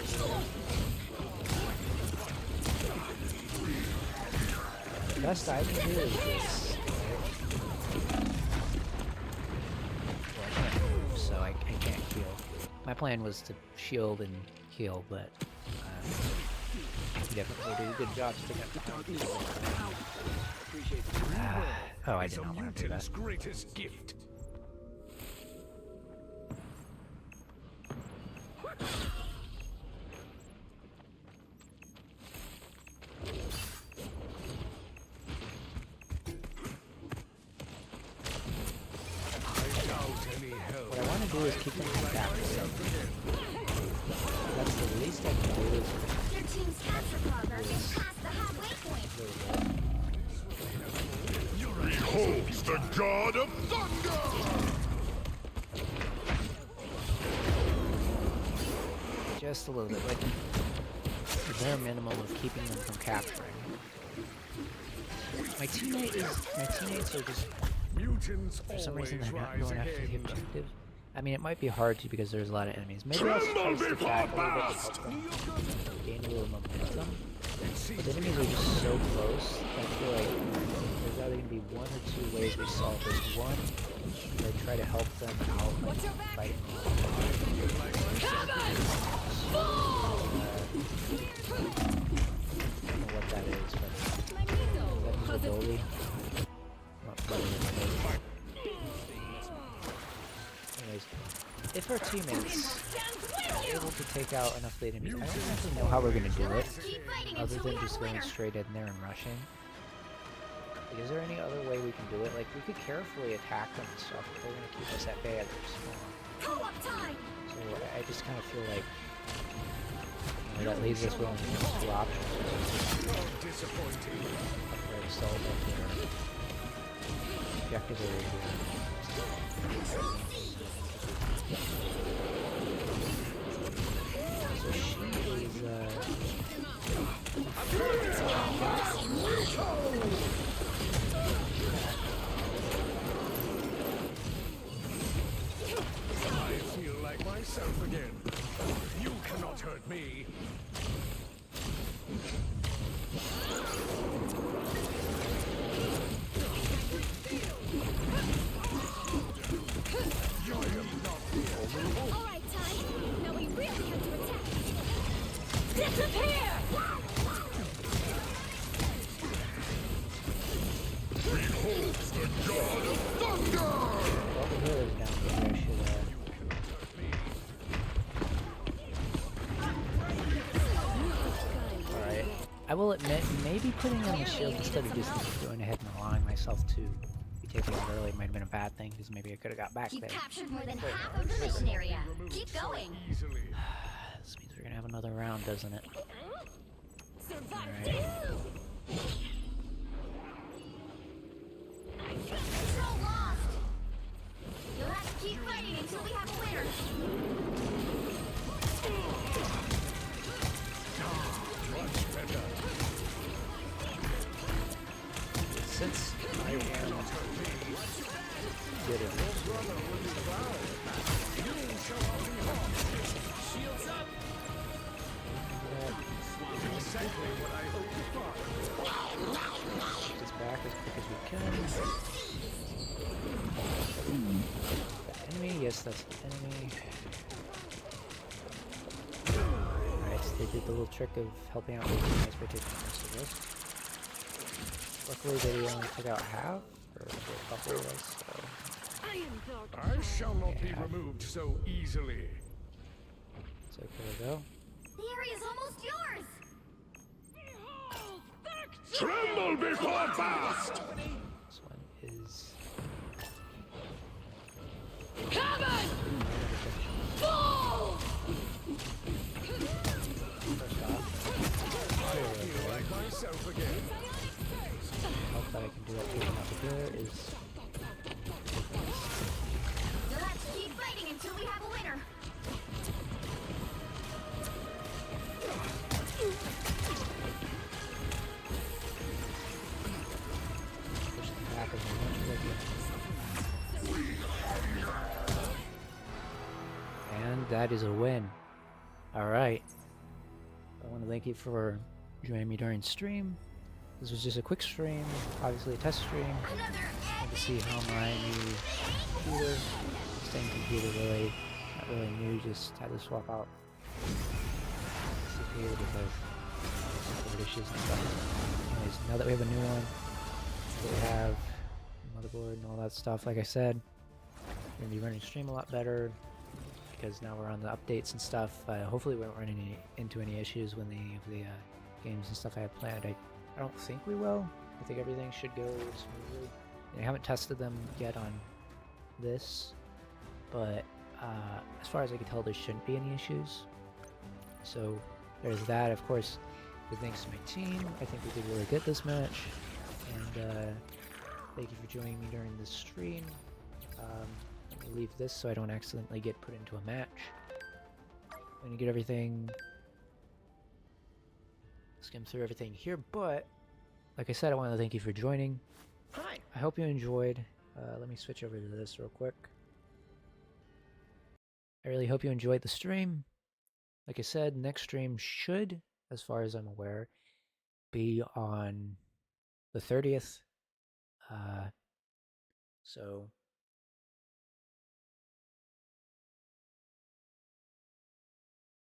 The best I can do is this. Well, I can't move, so I can't heal. My plan was to shield and heal, but you definitely do a good job sticking up the oh, I did not want to do that. Greatest gift. What I want to do is keep them captured. That's the least I can do is Your team's capture progress is past the halfway point. Behold the god of thunder! just a little bit, like the bare minimum of keeping them from capturing. My teammates are just, for some reason, they're not going after the objective. I mean, it might be hard to because there's a lot of enemies. Maybe I'll try to stick back a little bit to help them gain a little momentum. But the enemies are just so close that I feel like there's either going to be one or two ways we solve this. One, I try to help them out by fighting off. I don't know what that is, but that is a goalie. Anyways, if our teammates are able to take out enough late enemies, I don't actually know how we're going to do it, other than just going straight in there and rushing. Like, is there any other way we can do it? Like, we could carefully attack them and stuff, but they're going to keep us at bay at their spawn. So I just kind of feel like that leaves us with only two options. Try to solve their objective area here. So she is, I feel like myself again. You cannot hurt me. Alright, Ty. Now we really have to attack. Disappear! Behold the god of thunder! well, the healer's down here. I should, Alright. I will admit, maybe putting on the shield instead of just going ahead and allowing myself to be taken out early might have been a bad thing, because maybe I could have got back You've there. captured more than half of the mission area. Keep going. Easily. This means we're gonna have another round, doesn't it? Survive. Alright. Control lost. You'll have to keep fighting until we have a winner. Much better. Since I am good at this, Exactly what I hoped to find. get this back as quick as we can. The enemy, yes, that's the enemy. Alright, so they did the little trick of helping out with teammates by taking most of us. Luckily, they only took out half, or a couple of us, so I shall not be removed so easily. it's okay to go. The area's almost yours. Tremble before blast! This one is... Like myself again. Help that I can do that taking out the door is... You'll have to keep fighting until we have a winner. push them back as much as I can. And that is a win. Alright. I want to thank you for joining me during stream. This was just a quick stream, obviously a test stream. And to see how my new computer, same computer really, not really new, just had to swap out CPU because of issues and stuff. Anyways, now that we have a new one, we have motherboard and all that stuff, like I said, we're going to be running stream a lot better because now we're on the updates and stuff. Hopefully we won't run into any issues when the games and stuff I have planned. I don't think we will. I think everything should go smoothly. I haven't tested them yet on this, but as far as I can tell, there shouldn't be any issues. So there's that. Of course, good thanks to my team. I think we did really good this match, and thank you for joining me during this stream. Let me leave this so I don't accidentally get put into a match. I'm gonna get everything, skim through everything here, but like I said, I want to thank you for joining. Hi. I hope you enjoyed. Let me switch over to this real quick. I really hope you enjoyed the stream. Like I said, next stream should, as far as I'm aware, be on the 30th. So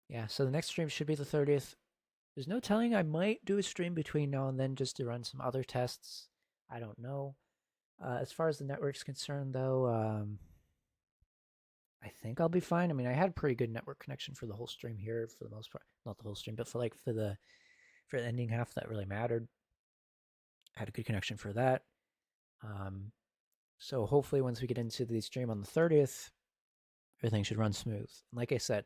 yeah, so the next stream should be the 30th. There's no telling, I might do a stream between now and then just to run some other tests. I don't know. As far as the network's concerned, though, I think I'll be fine. I mean, I had a pretty good network connection for the whole stream here, for the most part. Not the whole stream, but for the ending half that really mattered. I had a good connection for that. So hopefully once we get into the stream on the 30th, everything should run smooth. And like I said,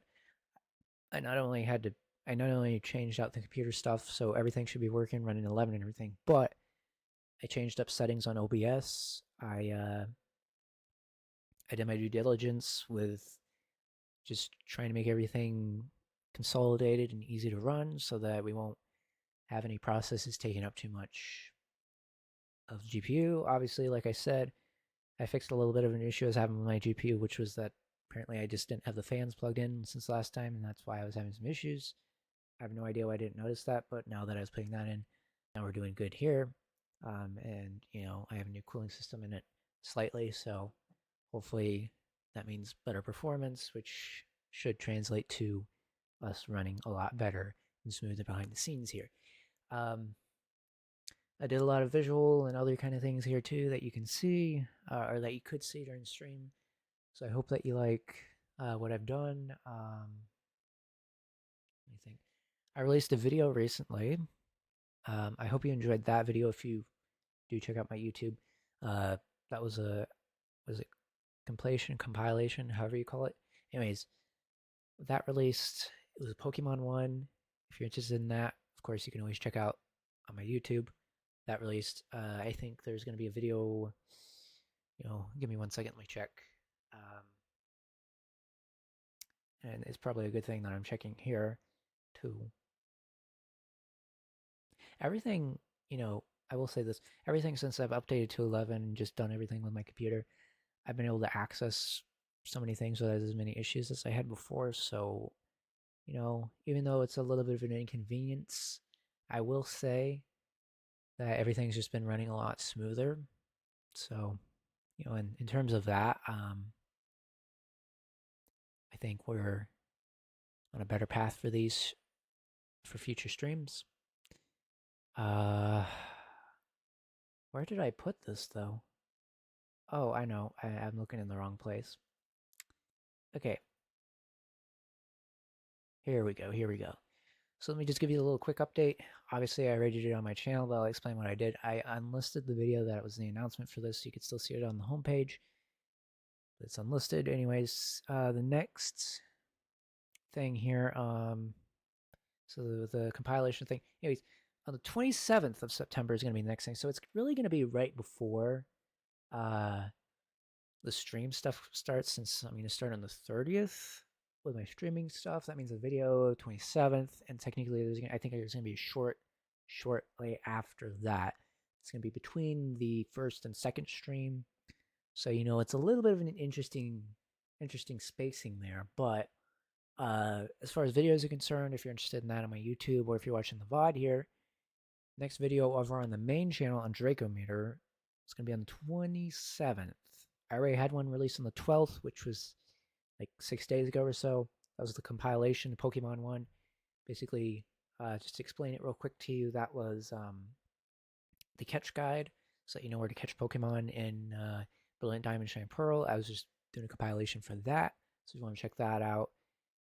I not only changed out the computer stuff, so everything should be working, running 11 and everything, but I changed up settings on OBS. I did my due diligence with just trying to make everything consolidated and easy to run so that we won't have any processes taking up too much of the GPU. Obviously, like I said, I fixed a little bit of an issue I was having with my GPU, which was that apparently I just didn't have the fans plugged in since last time, and that's why I was having some issues. I have no idea why I didn't notice that, but now that I was putting that in, now we're doing good here. And, you know, I have a new cooling system in it slightly, so hopefully that means better performance, which should translate to us running a lot better and smoother behind the scenes here. I did a lot of visual and other kind of things here too that you can see, or that you could see during the stream. So I hope that you like what I've done. Let me think. I released a video recently. I hope you enjoyed that video. If you do check out my YouTube, that was compilation, however you call it. Anyways, that released, it was a Pokemon one. If you're interested in that, of course, you can always check out on my YouTube. That released. I think there's going to be a video, give me 1 second, let me check. And it's probably a good thing that I'm checking here too. Everything, I will say this, everything since I've updated to 11 and just done everything with my computer, I've been able to access so many things without as many issues as I had before. So, even though it's a little bit of an inconvenience, I will say that everything's just been running a lot smoother. So, in terms of that, I think we're on a better path for future streams. Where did I put this though? Oh, I know. I'm looking in the wrong place. Okay. Here we go. So let me just give you a little quick update. Obviously, I already did it on my channel, but I'll explain what I did. I unlisted the video that was the announcement for this. So you can still see it on the homepage. It's unlisted. Anyways, the next thing here, so the compilation thing. Anyways, on the 27th of September is going to be the next thing. So it's really going to be right before the stream stuff starts, since I'm going to start on the 30th with my streaming stuff. That means the video 27th, and technically I think there's going to be a shortly after that. It's going to be between the first and second stream. So, it's a little bit of an interesting interesting spacing there. But as far as videos are concerned, if you're interested in that on my YouTube or if you're watching the VOD here, next video over on the main channel on Dracometer, it's going to be on the 27th. I already had one released on the 12th, which was like 6 days ago or so. That was the compilation, the Pokemon one. Basically, just to explain it real quick to you, that was the catch guide, so that you know where to catch Pokemon in Brilliant Diamond, Shine Pearl. I was just doing a compilation for that, so if you want to check that out.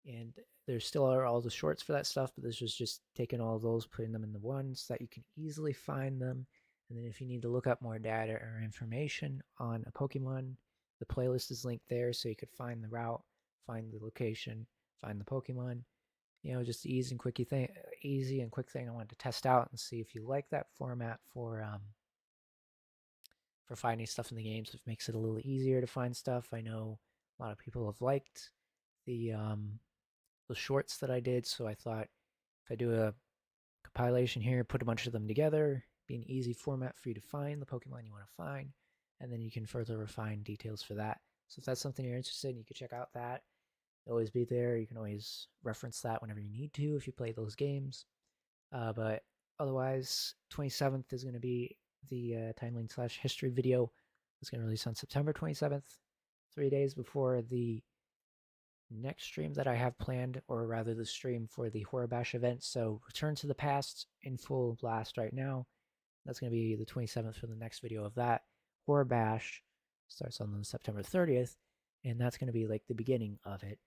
And there still are all the shorts for that stuff, but this was just taking all of those, putting them in the one so that you can easily find them. And then if you need to look up more data or information on a Pokemon, the playlist is linked there, so you could find the route, find the location, find the Pokemon. You know, just the easy and quick thing I wanted to test out and see if you like that format for finding stuff in the games. It makes it a little easier to find stuff. I know a lot of people have liked the shorts that I did, so I thought if I do a compilation here, put a bunch of them together, be an easy format for you to find the Pokemon you want to find, and then you can further refine details for that. So if that's something you're interested in, you can check out that. It'll always be there. You can always reference that whenever you need to if you play those games. But otherwise, 27th is going to be the timeline/history video. It's going to release on September 27th, 3 days before the next stream that I have planned, or rather the stream for the Horror Bash event. So Return to the Past in full blast right now. That's going to be the 27th for the next video of that. Horror Bash starts on September 30th, and that's going to be like the beginning of it.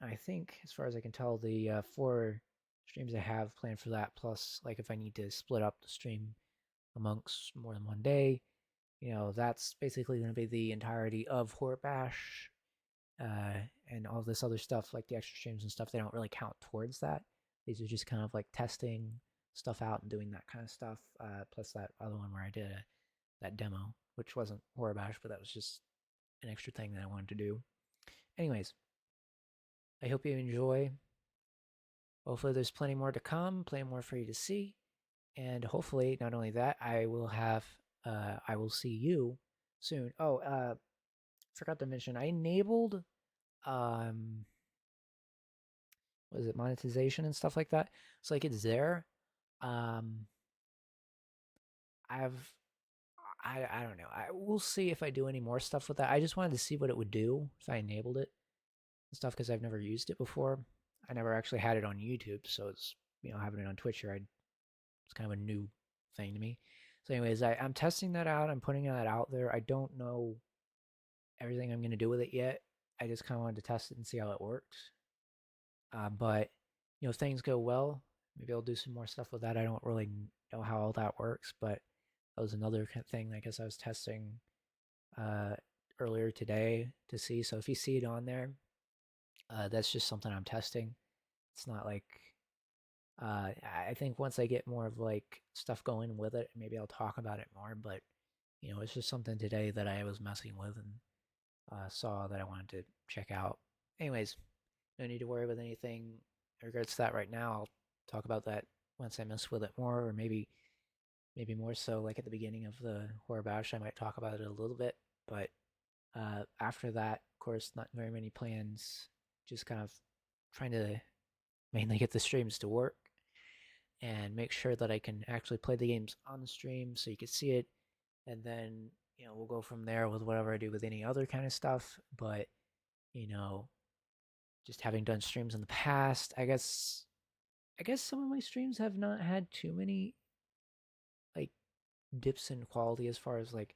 I think, as far as I can tell, the 4 streams I have planned for that, plus like if I need to split up the stream amongst more than one day, you know, that's basically going to be the entirety of Horror Bash. And all this other stuff, like the extra streams and stuff, they don't really count towards that. These are just kind of like testing stuff out and doing that kind of stuff. Plus that other one where I did that demo, which wasn't Horror Bash, but that was just an extra thing that I wanted to do. Anyways, I hope you enjoy. Hopefully there's plenty more to come, plenty more for you to see. And hopefully, not only that, I will see you soon. Oh, forgot to mention, I enabled was it monetization and stuff like that, so like it's there. I don't know, we'll see if I do any more stuff with that. I just wanted to see what it would do if I enabled it and stuff, because I've never used it before. I never actually had it on YouTube, so it's, you know, having it on Twitch here, it's kind of a new thing to me. So anyways, I'm testing that out. I'm putting that out there. I don't know everything I'm going to do with it yet. I just kind of wanted to test it and see how it works. But, you know, if things go well, maybe I'll do some more stuff with that. I don't really know how all that works, but that was another thing I guess I was testing earlier today to see. So if you see it on there, that's just something I'm testing. It's not like, I think once I get more of like stuff going with it, maybe I'll talk about it more, but, you know, it's just something today that I was messing with and saw that I wanted to check out. Anyways, no need to worry with anything in regards to that right now. I'll talk about that once I mess with it more, or maybe more so like at the beginning of the Horror Bash, I might talk about it a little bit. But after that, of course, not very many plans, just kind of trying to mainly get the streams to work and make sure that I can actually play the games on the stream so you can see it. And then, you know, we'll go from there with whatever I do with any other kind of stuff. But, you know, just having done streams in the past, I guess some of my streams have not had too many like dips in quality as far as like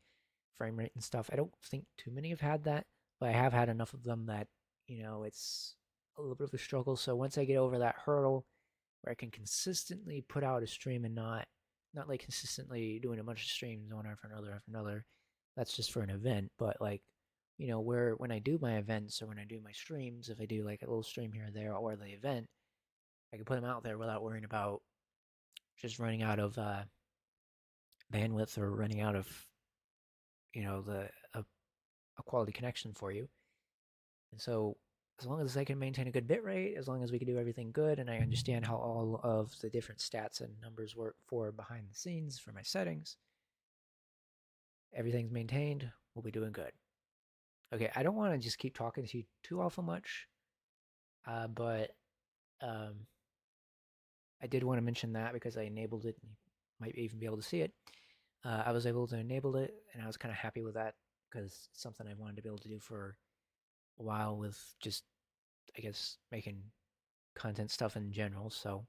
frame rate and stuff. I don't think too many have had that, but I have had enough of them that, you know, it's a little bit of a struggle. So once I get over that hurdle where I can consistently put out a stream and not like consistently doing a bunch of streams one after another, that's just for an event. But like, you know, when I do my events or when I do my streams, if I do like a little stream here or there or the event, I can put them out there without worrying about just running out of bandwidth or running out of, you know, a quality connection for you. And so as long as I can maintain a good bit rate, as long as we can do everything good, and I understand how all of the different stats and numbers work for behind the scenes for my settings, everything's maintained, we'll be doing good. Okay, I don't want to just keep talking to you too awful much, but I did want to mention that because I enabled it. And you might even be able to see it. I was able to enable it, and I was kind of happy with that because it's something I wanted to be able to do for a while with just, I guess, making content stuff in general. So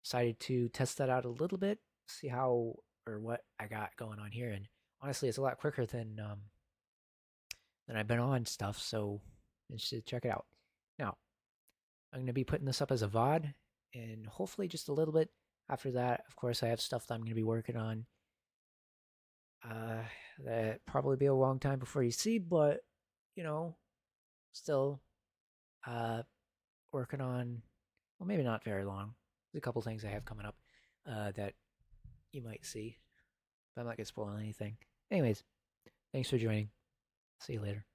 decided to test that out a little bit, see how or what I got going on here. And honestly, it's a lot quicker than I've been on stuff. So you should check it out. Now, I'm going to be putting this up as a VOD, and hopefully just a little bit after that. Of course, I have stuff that I'm going to be working on. That probably be a long time before you see, but you know, still working on, well, maybe not very long. There's a couple things I have coming up that you might see, but I'm not gonna spoil anything. Anyways, thanks for joining. See you later.